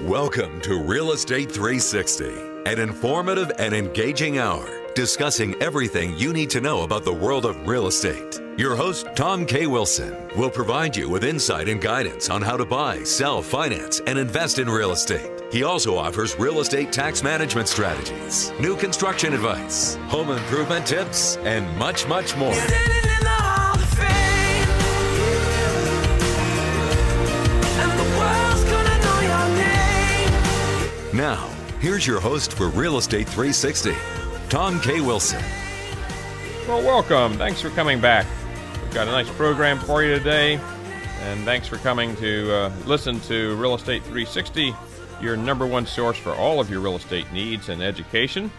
Welcome to Real Estate 360, an informative and engaging hour discussing everything you need to know about the world of real estate. Your host, Tom K. Wilson, will provide you with insight and guidance on how to buy, sell, finance, and invest in real estate. He also offers real estate tax management strategies, new construction advice, home improvement tips, and much, much more. Now, here's your host for Real Estate 360, Tom K. Wilson. Well, welcome. Thanks for coming back. We've got a nice program for you today, and thanks for coming to listen to Real Estate 360, your number one source for all of your real estate needs and education.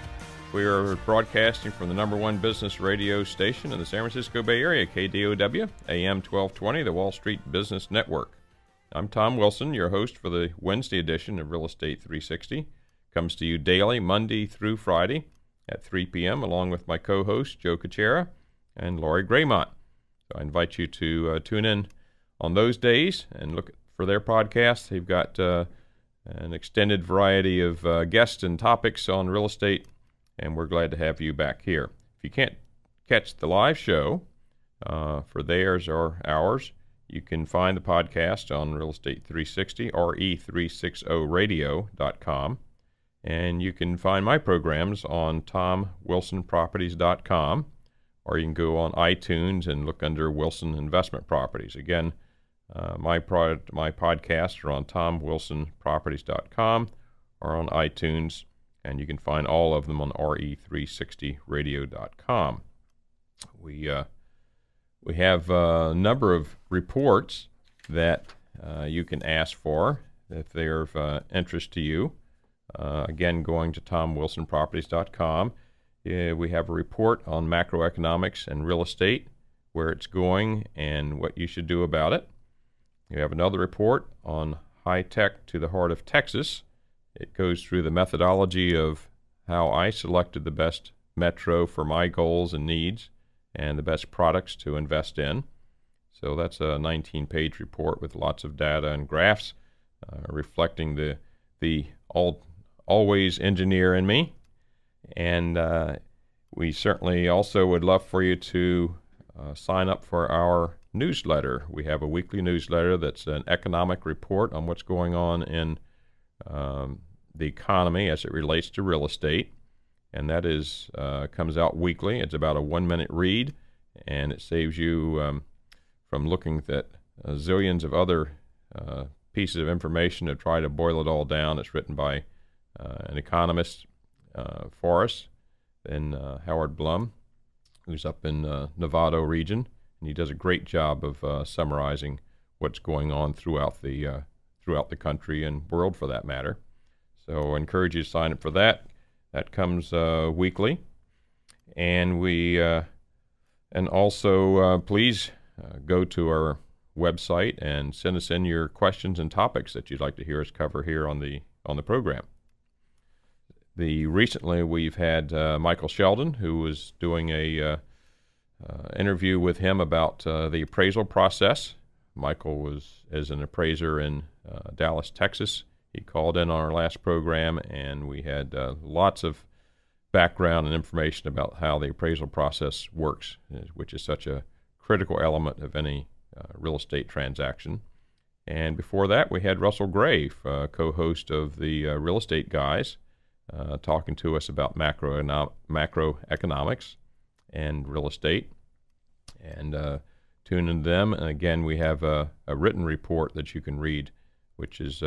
We are broadcasting from the number one business radio station in the San Francisco Bay Area, KDOW, AM 1220, the Wall Street Business Network. I'm Tom Wilson, your host for the Wednesday edition of Real Estate 360. Comes to you daily, Monday through Friday at 3 p.m., along with my co-host, Joe Kuchera and Lori Graymont. So I invite you to tune in on those days and look for their podcasts. They've got an extended variety of guests and topics on real estate, and we're glad to have you back here. If you can't catch the live show for theirs or ours, you can find the podcast on Real Estate 360, re360radio.com. And you can find my programs on tomwilsonproperties.com, or you can go on iTunes and look under Wilson Investment Properties. Again, my podcasts are on tomwilsonproperties.com or on iTunes, and you can find all of them on re360radio.com. We have a number of reports that you can ask for if they're of interest to you. Again, going to tomwilsonproperties.com, we have a report on macroeconomics and real estate, where it's going and what you should do about it. You have another report on high tech to the heart of Texas. It goes through the methodology of how I selected the best metro for my goals and needs, and the best products to invest in. So that's a 19-page report with lots of data and graphs reflecting the always engineer in me. And we certainly also would love for you to sign up for our newsletter. We have a weekly newsletter that's an economic report on what's going on in the economy as it relates to real estate. And that is comes out weekly. It's about a 1-minute read, and it saves you from looking at zillions of other pieces of information to try to boil it all down. It's written by an economist for us, and Howard Blum, who's up in Novato region, and he does a great job of summarizing what's going on throughout the country and world, for that matter. So I encourage you to sign up for that. That comes weekly, and also please go to our website and send us in your questions and topics that you'd like to hear us cover here on the program. Recently we've had Michael Sheldon, who was doing a interview with him about the appraisal process. Michael is an appraiser in Dallas, Texas. He called in on our last program, and we had lots of background and information about how the appraisal process works, which is such a critical element of any real estate transaction. And before that, we had Russell Gray, co-host of the Real Estate Guys, talking to us about macroeconomics and real estate. And tune into them. And again, we have a written report that you can read, which is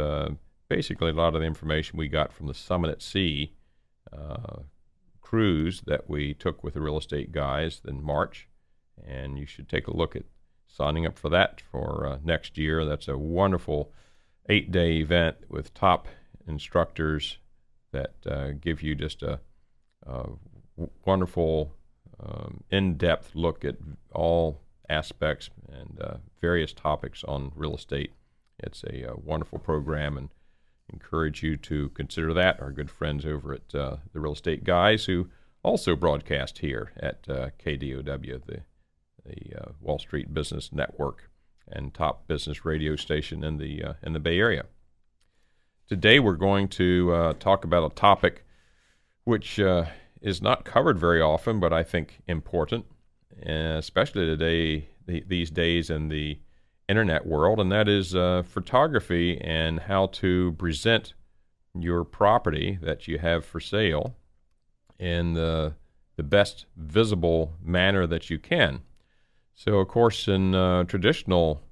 basically a lot of the information we got from the Summit at Sea cruise that we took with the Real Estate Guys in March. And you should take a look at signing up for that for next year. That's a wonderful 8-day event with top instructors that give you just a wonderful in-depth look at all aspects and various topics on real estate. It's a wonderful program, and encourage you to consider that. Our good friends over at the Real Estate Guys, who also broadcast here at KDOW, the Wall Street Business Network and top business radio station in the Bay Area. Today we're going to talk about a topic which is not covered very often, but I think important, especially today, these days in the internet world, and that is photography and how to present your property that you have for sale in the best visible manner that you can. So, of course, in traditional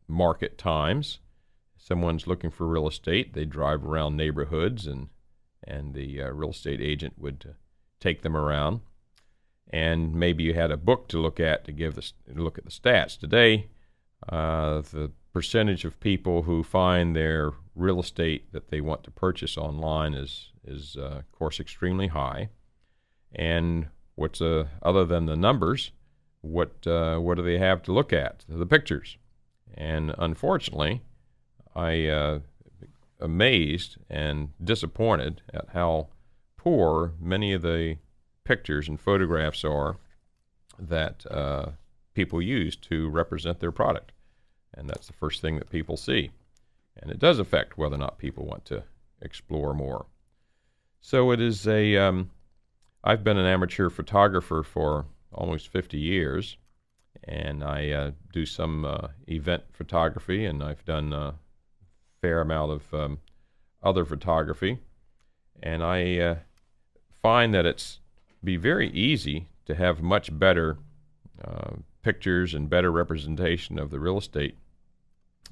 market times, someone's looking for real estate, they drive around neighborhoods, and the real estate agent would take them around. And maybe you had a book to look at to look at the stats. Today, the percentage of people who find their real estate that they want to purchase online is of course, extremely high. And what's other than the numbers, what do they have to look at? The pictures. And unfortunately, I amazed and disappointed at how poor many of the pictures and photographs are that people use to represent their product. And that's the first thing that people see. And it does affect whether or not people want to explore more. So it is I've been an amateur photographer for almost 50 years, and I do some event photography, and I've done a fair amount of other photography. And I find that it's be very easy to have much better pictures and better representation of the real estate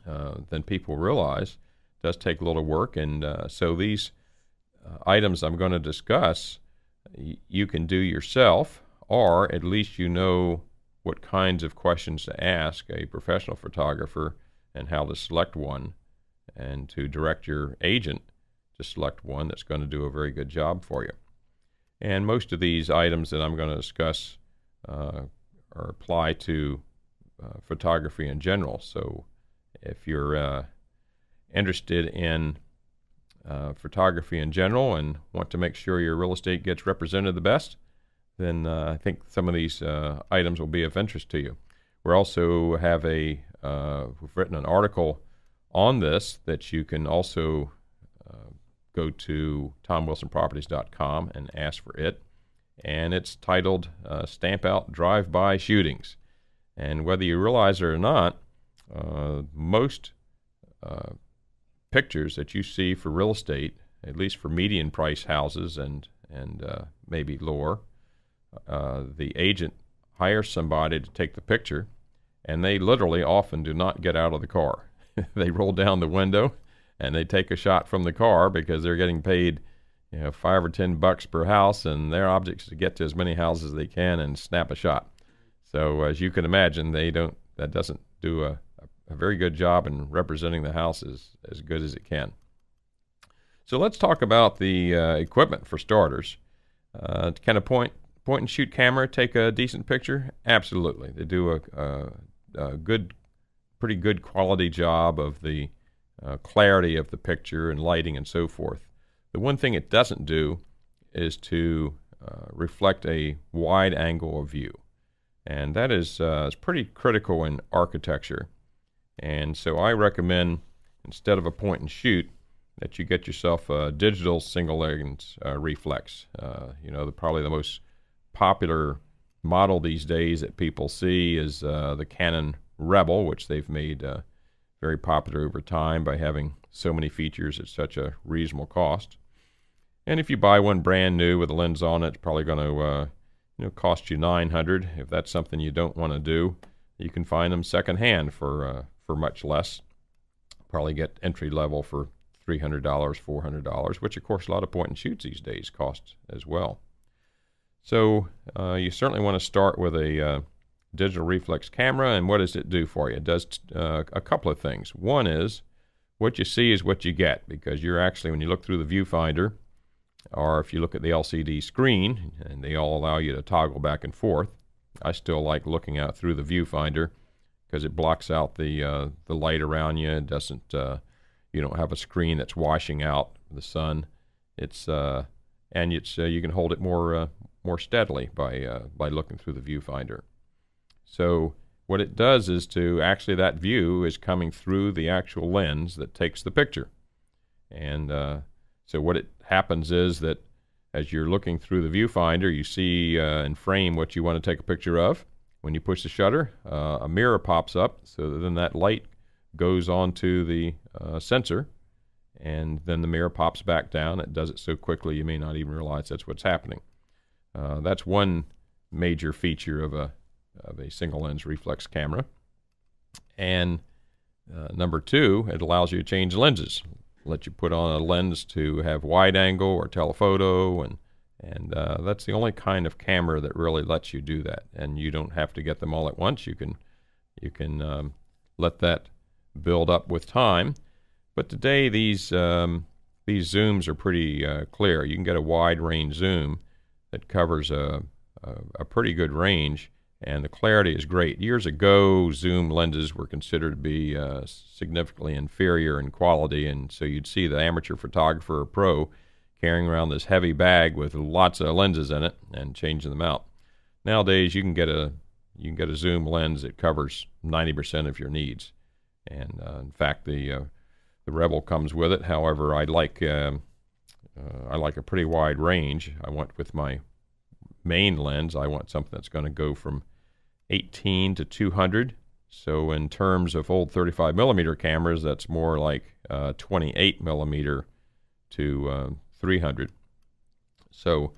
than people realize. It does take a little work, and so these items I'm going to discuss you can do yourself, or at least you know what kinds of questions to ask a professional photographer and how to select one, and to direct your agent to select one that's going to do a very good job for you. And most of these items that I'm going to discuss apply to photography in general. So if you're interested in photography in general and want to make sure your real estate gets represented the best, then I think some of these items will be of interest to you. We also have we've written an article on this that you can also go to TomWilsonProperties.com and ask for it. And it's titled Stamp Out Drive-By Shootings. And whether you realize it or not, most pictures that you see for real estate, at least for median price houses and maybe lower, the agent hires somebody to take the picture, and they literally often do not get out of the car. They roll down the window and they take a shot from the car because they're getting paid, $5 or $10 per house, and their object is to get to as many houses as they can and snap a shot. So as you can imagine, that doesn't do a very good job in representing the house as good as it can. So let's talk about the equipment for starters. Can a point and shoot camera take a decent picture? Absolutely. They do a pretty good quality job of the clarity of the picture and lighting and so forth. The one thing it doesn't do is to reflect a wide angle of view, and that is pretty critical in architecture. And so I recommend, instead of a point and shoot, that you get yourself a digital single lens reflex. Probably the most popular model these days that people see is the Canon Rebel, which they've made very popular over time by having so many features at such a reasonable cost. And if you buy one brand new with a lens on it, it's probably going to cost you $900. If that's something you don't want to do, you can find them secondhand for much less. Probably get entry level for $300, $400, which of course a lot of point and shoots these days cost as well. So you certainly want to start with a digital reflex camera. And what does it do for you? It does a couple of things. One is, what you see is what you get, because you're actually, when you look through the viewfinder, or if you look at the LCD screen, and they all allow you to toggle back and forth. I still like looking out through the viewfinder because it blocks out the light around you. It doesn't, you don't have a screen that's washing out the sun. It's and it's you can hold it more steadily by looking through the viewfinder. So what it does is to actually, that view is coming through the actual lens that takes the picture. And so what it happens is that as you're looking through the viewfinder, you see in frame what you want to take a picture of. When you push the shutter, a mirror pops up, so that then that light goes onto the sensor, and then the mirror pops back down. It does it so quickly you may not even realize that's what's happening. That's one major feature of a single lens reflex camera. And number two, it allows you to change lenses. Let you put on a lens to have wide angle or telephoto, and that's the only kind of camera that really lets you do that. And you don't have to get them all at once. You can let that build up with time. But today these zooms are pretty clear. You can get a wide range zoom that covers a pretty good range, and the clarity is great. Years ago, zoom lenses were considered to be significantly inferior in quality, and so you'd see the amateur photographer or pro carrying around this heavy bag with lots of lenses in it and changing them out. Nowadays, you can get a zoom lens that covers 90% of your needs, and in fact, the Rebel comes with it. However, I like a pretty wide range. I want, with my main lens, I want something that's going to go from 18 to 200. So in terms of old 35 millimeter cameras, that's more like 28 millimeter to 300. So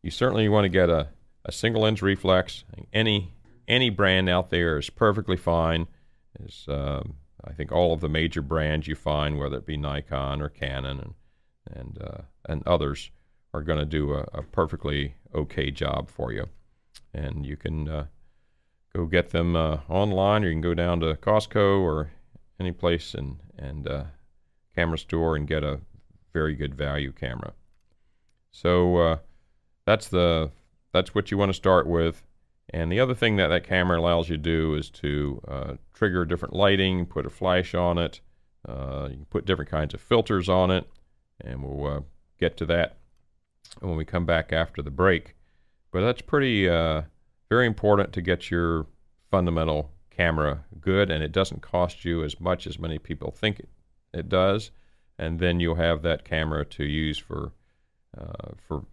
you certainly want to get a single lens reflex. Any brand out there is perfectly fine. I think all of the major brands you find, whether it be Nikon or Canon and others, are going to do a perfectly okay job for you. And you can go get them online, or you can go down to Costco or any place and camera store and get a very good value camera. So that's what you want to start with. And the other thing that camera allows you to do is to trigger different lighting, put a flash on it. You can put different kinds of filters on it, and we'll get to that when we come back after the break. But that's pretty very important to get your fundamental camera good, and it doesn't cost you as much as many people think it does. And then you'll have that camera to use for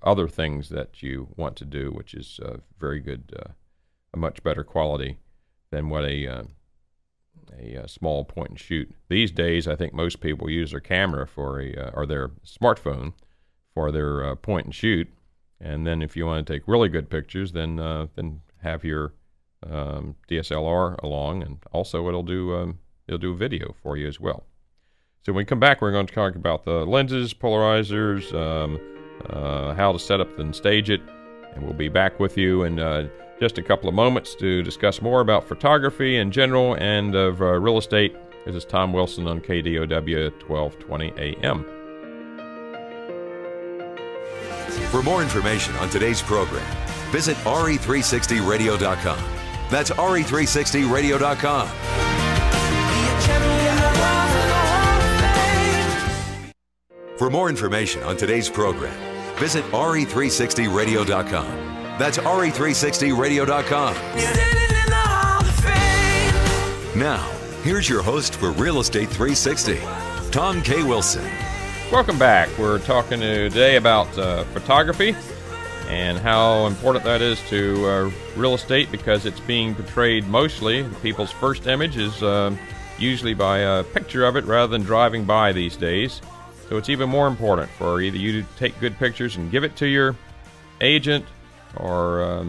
other things that you want to do, which is very good, a much better quality than what a small point and shoot. These days, I think most people use their camera for or their smartphone for their point and shoot. And then if you want to take really good pictures, then have your DSLR along, and also it'll do video for you as well. So when we come back, we're going to talk about the lenses, polarizers, how to set up and stage it, and we'll be back with you in just a couple of moments to discuss more about photography in general and of real estate. This is Tom Wilson on KDOW 1220 AM. For more information on today's program, visit RE360radio.com. That's RE360radio.com. For more information on today's program, visit RE360radio.com. That's RE360radio.com. Now, here's your host for Real Estate 360, Tom K. Wilson. Welcome back. We're talking today about photography and how important that is to real estate, because it's being portrayed mostly. People's first image is usually by a picture of it rather than driving by these days. So it's even more important for either you to take good pictures and give it to your agent, or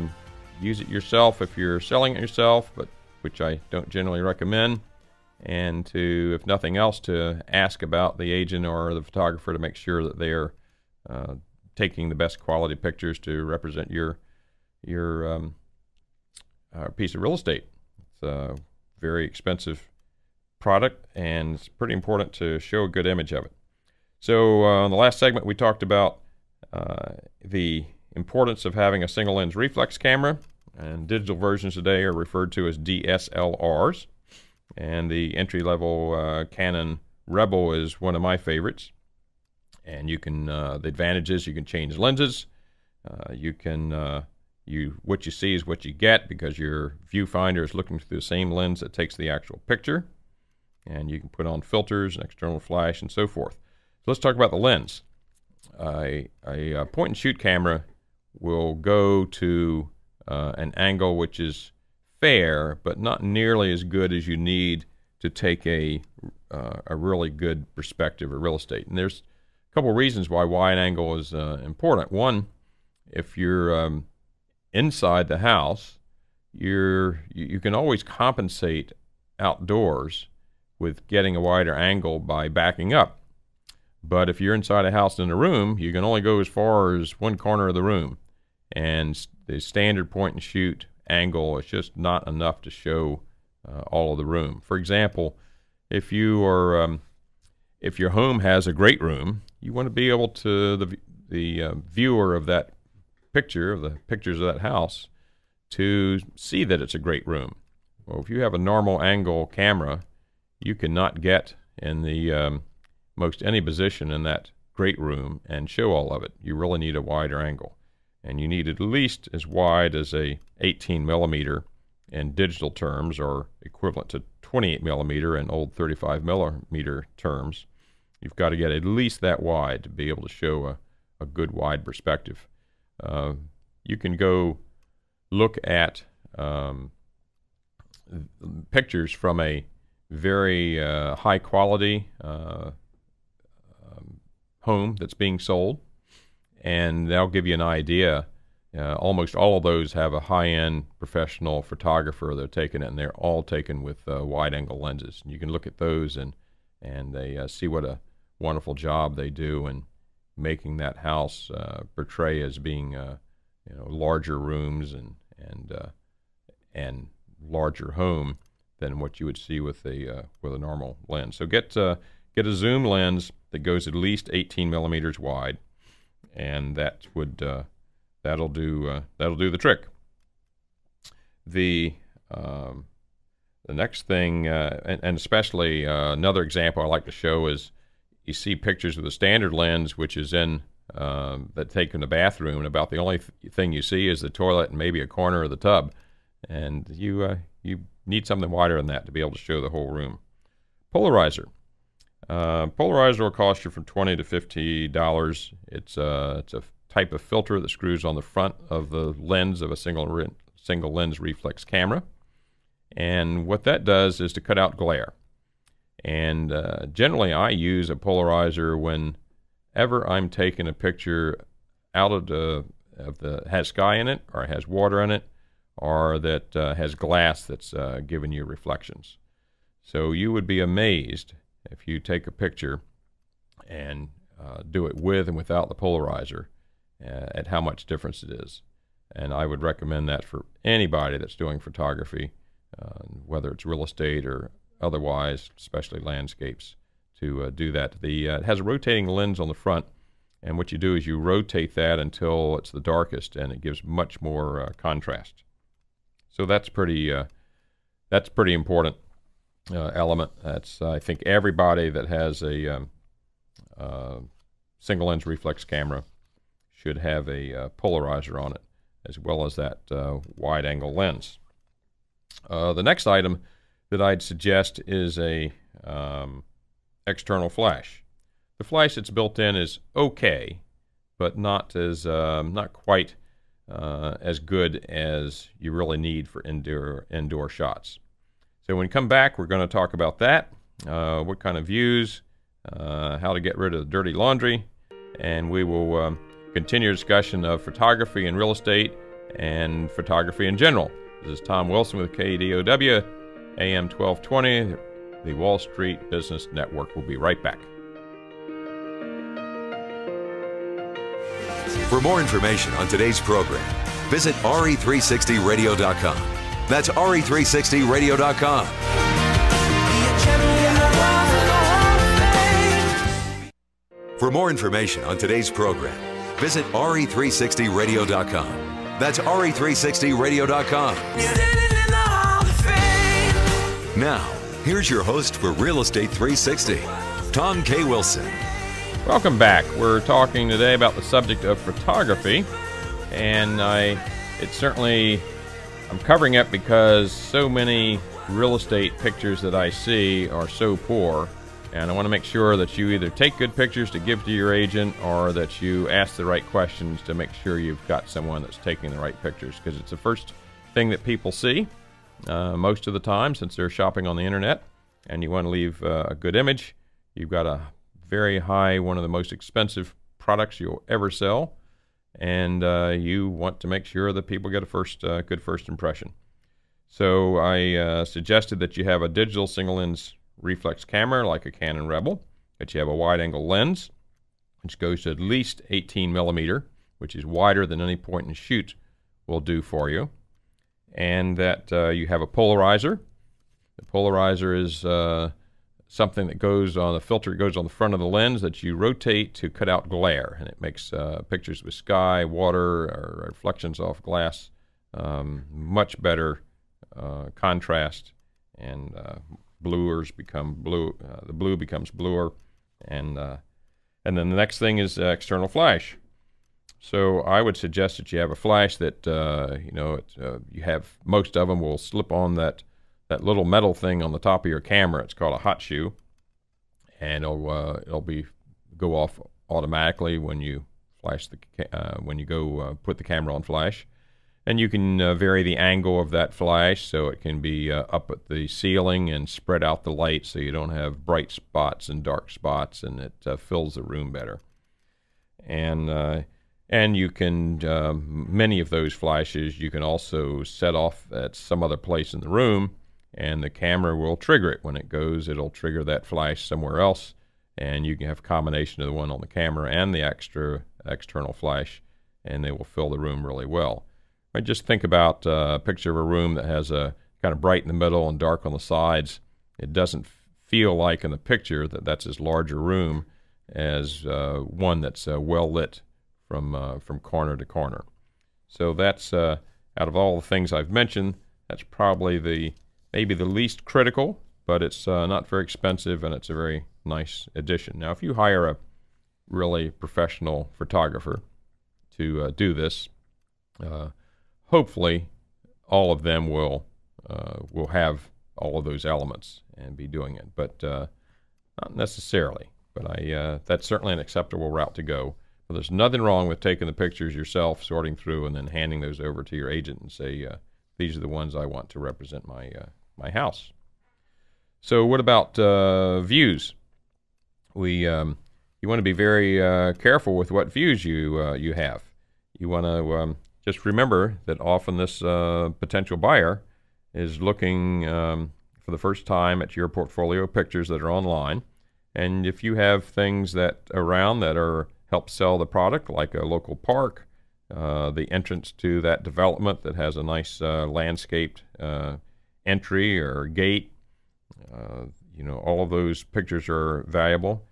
use it yourself if you're selling it yourself, but which I don't generally recommend. And to, if nothing else, to ask about the agent or the photographer to make sure that they're taking the best quality pictures to represent your piece of real estate. It's a very expensive product, and it's pretty important to show a good image of it. So in the last segment, we talked about the importance of having a single lens reflex camera, and digital versions today are referred to as DSLRs. And the entry-level Canon Rebel is one of my favorites. And you can, the advantage is you can change lenses, you can what you see is what you get, because your viewfinder is looking through the same lens that takes the actual picture, and you can put on filters and external flash and so forth. So let's talk about the lens. A point and shoot camera will go to an angle which is fair, but not nearly as good as you need to take a really good perspective of real estate. And there's a couple of reasons why wide angle is important. One, if you're inside the house, you can always compensate outdoors with getting a wider angle by backing up. But if you're inside a house in a room, you can only go as far as one corner of the room. And the standard point and shoot angle is just not enough to show all of the room. For example, if your home has a great room, you want to be able to, the viewer of that picture, of the pictures of that house, to see that it's a great room. Well, if you have a normal angle camera, you cannot get in the most any position in that great room and show all of it. You really need a wider angle. And you need at least as wide as a 18 millimeter in digital terms, or equivalent to 28 millimeter in old 35 millimeter terms. You've got to get at least that wide to be able to show a good wide perspective. You can go look at pictures from a very high quality home that's being sold, and that'll give you an idea. Almost all of those have a high-end professional photographer that's taking it, and they're all taken with wide-angle lenses. And you can look at those and they see what a wonderful job they do in making that house portray as being larger rooms and larger home than what you would see with a normal lens. So get a zoom lens that goes at least 18 millimeters wide, and that would that'll do the trick. The next thing, and especially another example I like to show is, you see pictures with a standard lens, which is in that take in the bathroom, and about the only thing you see is the toilet and maybe a corner of the tub, and you need something wider than that to be able to show the whole room. Polarizer. Polarizer will cost you from $20 to $50. It's a type of filter that screws on the front of the lens of a single lens reflex camera, and what that does is to cut out glare. And generally I use a polarizer whenever I'm taking a picture out of has sky in it, or has water in it, or that has glass that's giving you reflections. So you would be amazed if you take a picture and do it with and without the polarizer at how much difference it is. And I would recommend that for anybody that's doing photography, whether it's real estate or otherwise, especially landscapes, to do that. It has a rotating lens on the front, and what you do is you rotate that until it's the darkest, and it gives much more contrast. So that's pretty important element. That's, I think, everybody that has a single lens reflex camera should have a polarizer on it, as well as that wide angle lens. The next item that I'd suggest is a external flash. The flash that's built in is okay, but not quite as good as you really need for indoor shots. So when we come back, we're going to talk about that, what kind of views, how to get rid of the dirty laundry, and we will continue discussion of photography and real estate and photography in general. This is Tom Wilson with KDOW, AM 1220, the Wall Street Business Network. We'll be right back. For more information on today's program, visit RE360radio.com. That's RE360radio.com. For more information on today's program, visit RE360radio.com. That's RE360radio.com. Now, here's your host for Real Estate 360, Tom K. Wilson. Welcome back. We're talking today about the subject of photography, and I it's certainly, I'm covering it because so many real estate pictures that I see are so poor, and I want to make sure that you either take good pictures to give to your agent or that you ask the right questions to make sure you've got someone that's taking the right pictures, because it's the first thing that people see most of the time since they're shopping on the internet, and you want to leave a good image. You've got a very high, one of the most expensive products you'll ever sell, and you want to make sure that people get a good first impression. So I suggested that you have a digital single lens reflex camera like a Canon Rebel, that you have a wide angle lens which goes to at least 18 millimeter, which is wider than any point and shoot will do for you, and that you have a polarizer. The polarizer is something that goes on the filter, goes on the front of the lens that you rotate to cut out glare, and it makes pictures with sky, water, or reflections off glass much better contrast, and bluers become blue. The blue becomes bluer, and then the next thing is external flash. So I would suggest that you have a flash that you have. Most of them will slip on that little metal thing on the top of your camera. It's called a hot shoe, and it'll go off automatically when you flash when you go put the camera on flash. And you can vary the angle of that flash so it can be up at the ceiling and spread out the light so you don't have bright spots and dark spots, and it fills the room better. And you can, many of those flashes you can also set off at some other place in the room, and the camera will trigger it. When it goes, it'll trigger that flash somewhere else, and you can have a combination of the one on the camera and the external flash, and they will fill the room really well. I just think about a picture of a room that has a kind of bright in the middle and dark on the sides. It doesn't feel like in the picture that that's as large a room as one that's well lit from corner to corner. So that's out of all the things I've mentioned, that's probably maybe the least critical, but it's not very expensive, and it's a very nice addition. Now, if you hire a really professional photographer to do this, hopefully all of them will have all of those elements and be doing it, but not necessarily. But that's certainly an acceptable route to go. But there's nothing wrong with taking the pictures yourself, sorting through, and then handing those over to your agent and say, these are the ones I want to represent my house. So what about views? You want to be very careful with what views you have. You want to just remember that often this potential buyer is looking for the first time at your portfolio of pictures that are online. And if you have things that help sell the product, like a local park, the entrance to that development that has a nice landscaped entry or gate, all of those pictures are valuable.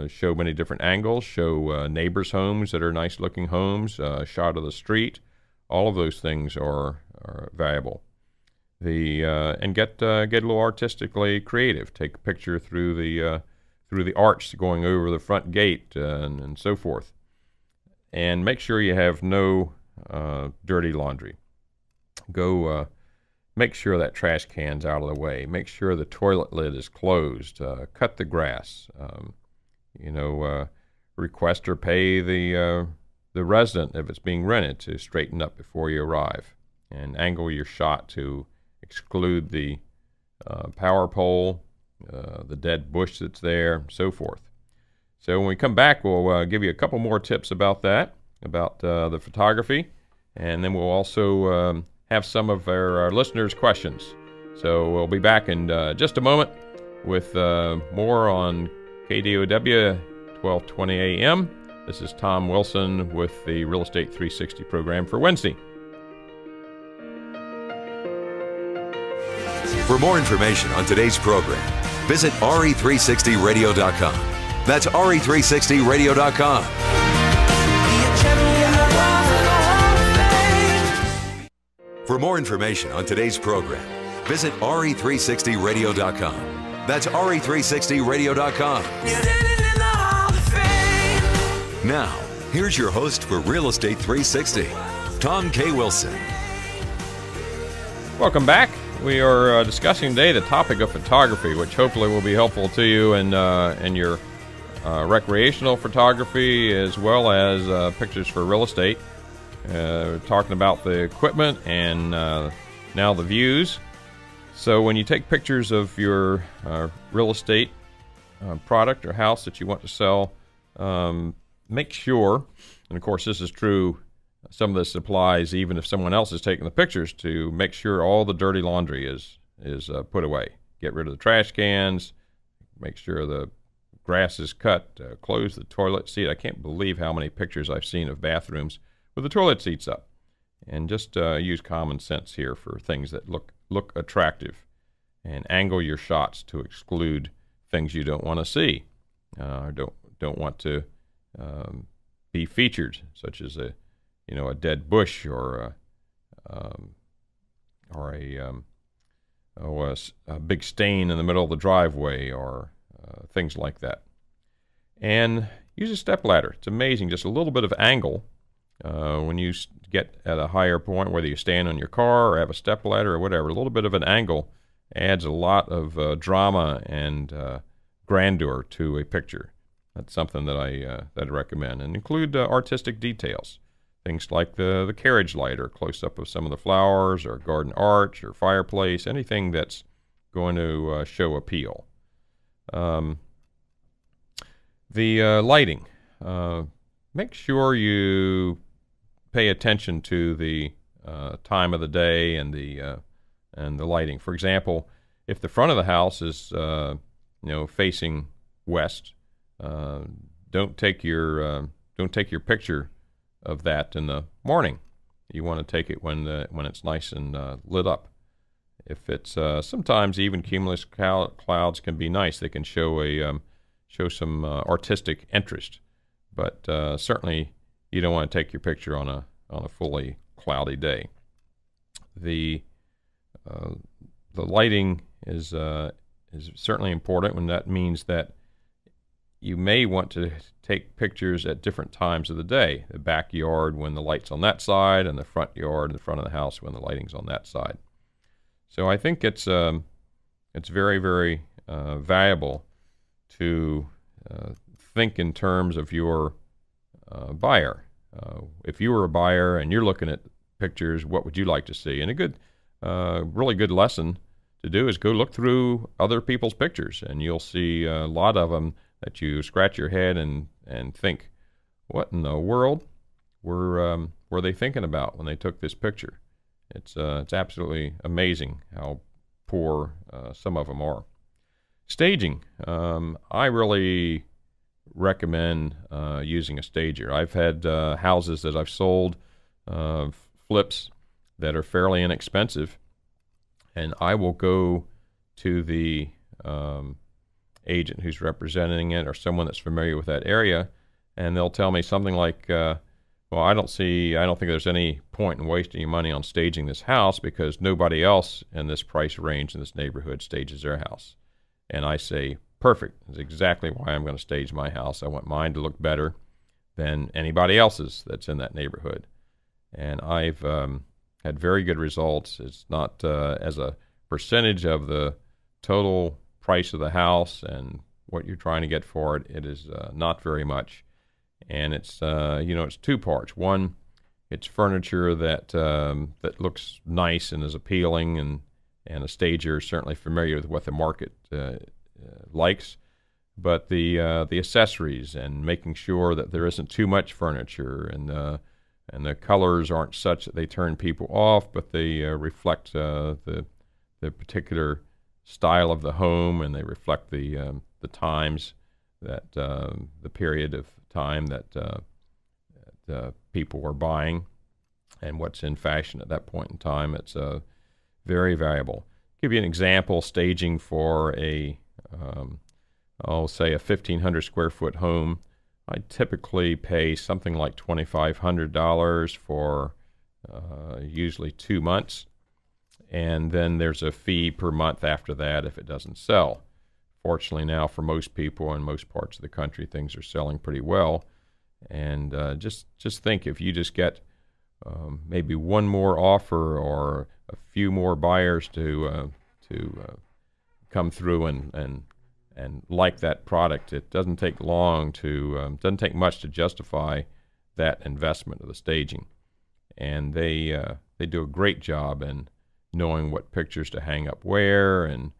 Show many different angles, show neighbors' homes that are nice looking homes, shot of the street. All of those things are valuable. And get a little artistically creative. Take a picture through the arch going over the front gate and so forth. And make sure you have no dirty laundry. Go make sure that trash can's out of the way. Make sure the toilet lid is closed. Cut the grass. Request or pay the resident, if it's being rented, to straighten up before you arrive, and angle your shot to exclude the power pole, the dead bush that's there, so forth. So when we come back, we'll give you a couple more tips about that, about the photography, and then we'll also have some of our listeners' questions. So we'll be back in just a moment with more on KDOW 1220 AM. This is Tom Wilson with the Real Estate 360 program for Wednesday. For more information on today's program, visit RE360radio.com. That's RE360radio.com. For more information on today's program, visit RE360radio.com. That's RE360radio.com. Now, here's your host for Real Estate 360, Tom K. Wilson. Welcome back. We are discussing today the topic of photography, which hopefully will be helpful to you in your recreational photography as well as pictures for real estate. We're talking about the equipment and now the views. So when you take pictures of your real estate product or house that you want to sell, make sure, and of course this is true, some of this applies even if someone else is taking the pictures, to make sure all the dirty laundry is put away. Get rid of the trash cans, make sure the grass is cut, close the toilet seat. I can't believe how many pictures I've seen of bathrooms with the toilet seats up. And just use common sense here for things that look attractive, and angle your shots to exclude things you don't want to see, or don't want to be featured, such as a dead bush or a big stain in the middle of the driveway, or things like that. And use a stepladder. It's amazing, just a little bit of angle when you get at a higher point, whether you stand on your car or have a stepladder or whatever. A little bit of an angle adds a lot of drama and grandeur to a picture. That's something that I'd recommend. And include artistic details. Things like the carriage light, or close-up of some of the flowers, or garden arch, or fireplace, anything that's going to show appeal. The lighting. Make sure you pay attention to the time of the day and the lighting. For example, if the front of the house is facing west, don't take your picture of that in the morning. You want to take it when it's nice and lit up. If it's sometimes even cumulus clouds can be nice. They can show some artistic interest, but certainly you don't want to take your picture on a fully cloudy day. The lighting is certainly important, and that means that you may want to take pictures at different times of the day. The backyard when the light's on that side, and the front yard, the front of the house, when the lighting's on that side. So I think it's very, very valuable to think in terms of your buyer. If you were a buyer and you're looking at pictures, what would you like to see? And a good, really good lesson to do is go look through other people's pictures, and you'll see a lot of them that you scratch your head and think, what in the world were they thinking about when they took this picture? It's absolutely amazing how poor some of them are. Staging. I really recommend using a stager. I've had houses that I've sold, flips that are fairly inexpensive, and I will go to the agent who's representing it, or someone that's familiar with that area, and they'll tell me something like, well, I don't think there's any point in wasting your money on staging this house because nobody else in this price range in this neighborhood stages their house. And I say, perfect. That's exactly why I'm going to stage my house. I want mine to look better than anybody else's that's in that neighborhood. And I've had very good results. It's not as a percentage of the total price of the house and what you're trying to get for it. It is not very much. And it's it's two parts. One, it's furniture that looks nice and is appealing, and a stager is certainly familiar with what the market likes. But the accessories, and making sure that there isn't too much furniture, and the colors aren't such that they turn people off, but they reflect the particular style of the home, and they reflect the times that the period of time that people were buying, and what's in fashion at that point in time. It's very valuable. Give you an example: staging for I'll say a 1,500 square foot home. I typically pay something like $2,500 for usually 2 months, and then there's a fee per month after that if it doesn't sell. Fortunately now, for most people in most parts of the country, things are selling pretty well. And just think, if you just get maybe one more offer or a few more buyers to come through and like that product. It doesn't take long to doesn't take much to justify that investment of the staging, and they do a great job in knowing what pictures to hang up where and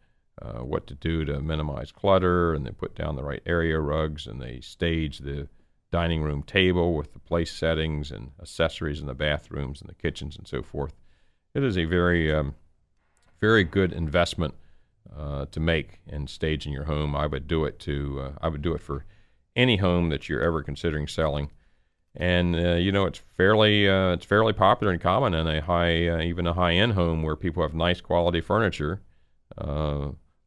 what to do to minimize clutter, and they put down the right area rugs, and they stage the dining room table with the place settings and accessories in the bathrooms and the kitchens and so forth. It is a very very good investment to make in staging your home. I would do it for any home that you're ever considering selling. And it's fairly popular and common in even a high-end home where people have nice quality furniture.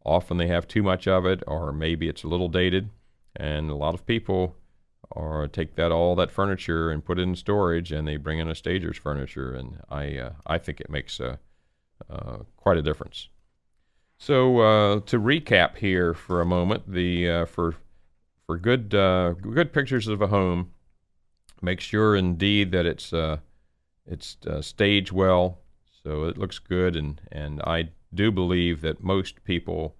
Often they have too much of it, or maybe it's a little dated, and a lot of people take all that furniture and put it in storage, and they bring in a stager's furniture, and I think it makes quite a difference. So to recap here for a moment, for good pictures of a home, make sure indeed that it's staged well, so it looks good, and I do believe that most people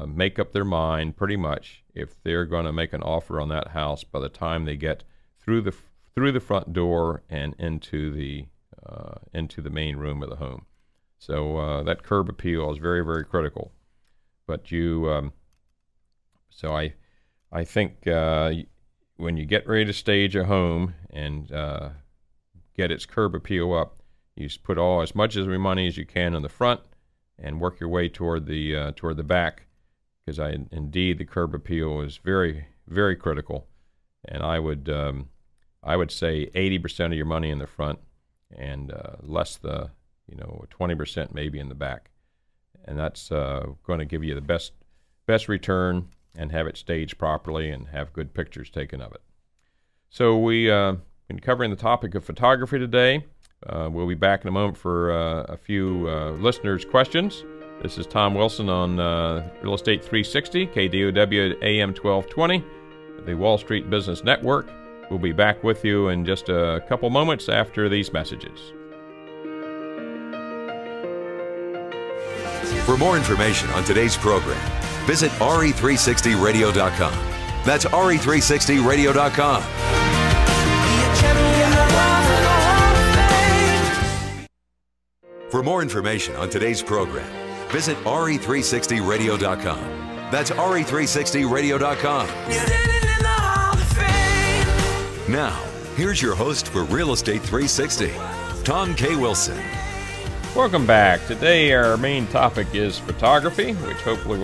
make up their mind pretty much if they're going to make an offer on that house by the time they get through the front door and into the main room of the home. So that curb appeal is very, very critical. But so I think when you get ready to stage a home and get its curb appeal up, you just put as much of your money as you can in the front and work your way toward the back, because indeed the curb appeal is very, very critical. And I would say 80% of your money in the front and less 20% maybe in the back, and that's going to give you the best return and have it staged properly and have good pictures taken of it. So we've been covering the topic of photography today. We'll be back in a moment for a few listeners' questions. This is Tom Wilson on Real Estate 360, KDOW AM 1220, the Wall Street Business Network. We'll be back with you in just a couple moments after these messages. For more information on today's program, visit RE360radio.com. That's RE360radio.com. For more information on today's program, visit RE360radio.com. That's RE360radio.com. Now, here's your host for Real Estate 360, Tom K. Wilson. Welcome back. Today our main topic is photography, which hopefully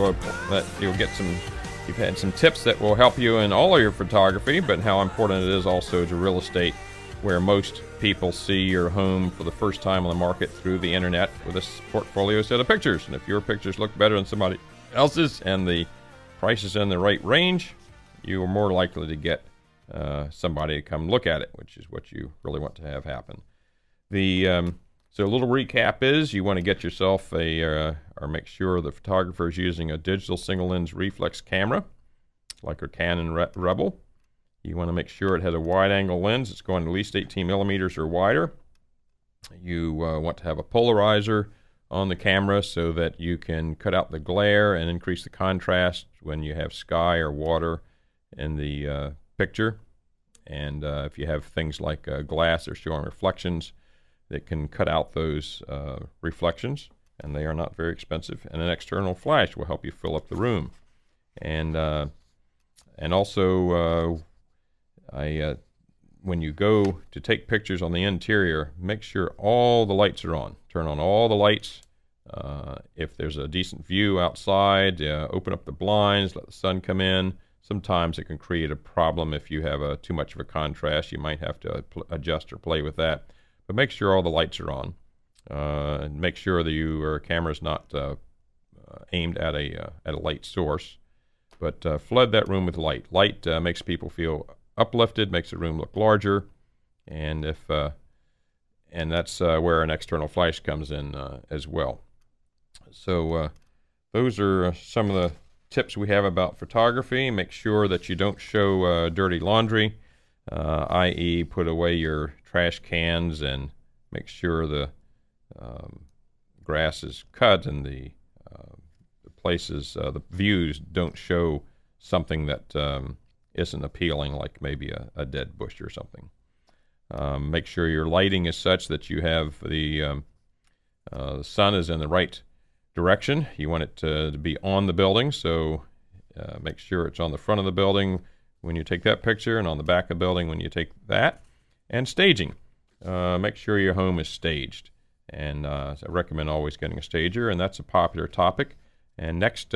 you've had some tips that will help you in all of your photography, but how important it is also to real estate, where most people see your home for the first time on the market through the internet with a portfolio set of pictures. And if your pictures look better than somebody else's and the price is in the right range, you are more likely to get somebody to come look at it, which is what you really want to have happen. So a little recap is you want to get yourself or make sure the photographer is using a digital single lens reflex camera, like a Canon Rebel. You want to make sure it has a wide angle lens. It's going at least 18 millimeters or wider. You want to have a polarizer on the camera so that you can cut out the glare and increase the contrast when you have sky or water in the picture. And if you have things like glass that are showing reflections, that can cut out those reflections, and they are not very expensive. And an external flash will help you fill up the room. And also, when you go to take pictures on the interior, make sure all the lights are on. Turn on all the lights. If there's a decent view outside, open up the blinds, let the sun come in. Sometimes it can create a problem if you have too much of a contrast. You might have to adjust or play with that. But make sure all the lights are on, and make sure that your camera is not aimed at a light source. But flood that room with light. Light makes people feel uplifted, makes the room look larger, and that's where an external flash comes in as well. So those are some of the tips we have about photography. Make sure that you don't show dirty laundry. i.e. put away your trash cans and make sure the grass is cut and the places, the views don't show something that isn't appealing, like maybe a dead bush or something. Make sure your lighting is such that you have the sun is in the right direction. You want it to be on the building, so make sure it's on the front of the building when you take that picture and on the back of the building when you take that. And staging. Make sure your home is staged. And I recommend always getting a stager, and that's a popular topic. And next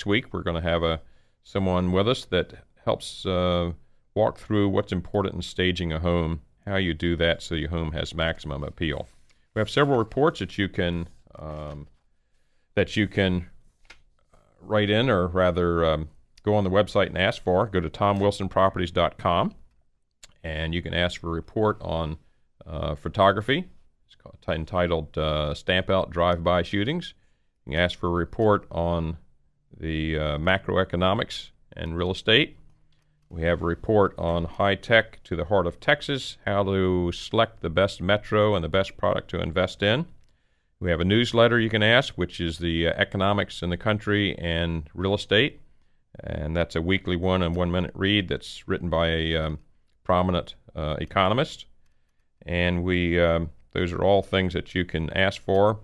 week we're going to have someone with us that helps walk through what's important in staging a home, how you do that so your home has maximum appeal. We have several reports that you can write in, or rather go on the website and ask for. Go to TomWilsonProperties.com, and you can ask for a report on photography. It's entitled Stamp Out Drive-By Shootings. You can ask for a report on the macroeconomics and real estate. We have a report on high tech to the heart of Texas, how to select the best metro and the best product to invest in. We have a newsletter you can ask, which is the economics in the country and real estate. And that's a weekly one and 1 minute read that's written by a prominent economist. And those are all things that you can ask for.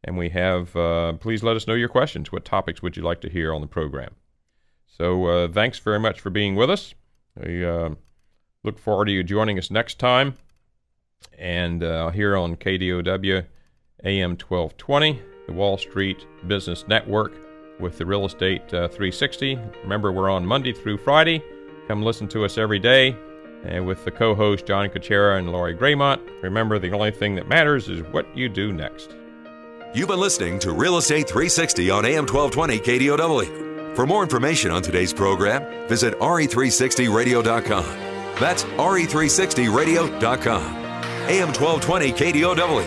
And we have, please let us know your questions. What topics would you like to hear on the program? So thanks very much for being with us. We look forward to you joining us next time. And here on KDOW AM 1220, the Wall Street Business Network with the Real Estate 360. Remember, we're on Monday through Friday. Come listen to us every day. And with the co-hosts John Kuchera and Laurie Graymont. Remember, the only thing that matters is what you do next. You've been listening to Real Estate 360 on AM 1220 KDOW. For more information on today's program, visit re360radio.com. That's re360radio.com. AM 1220 KDOW.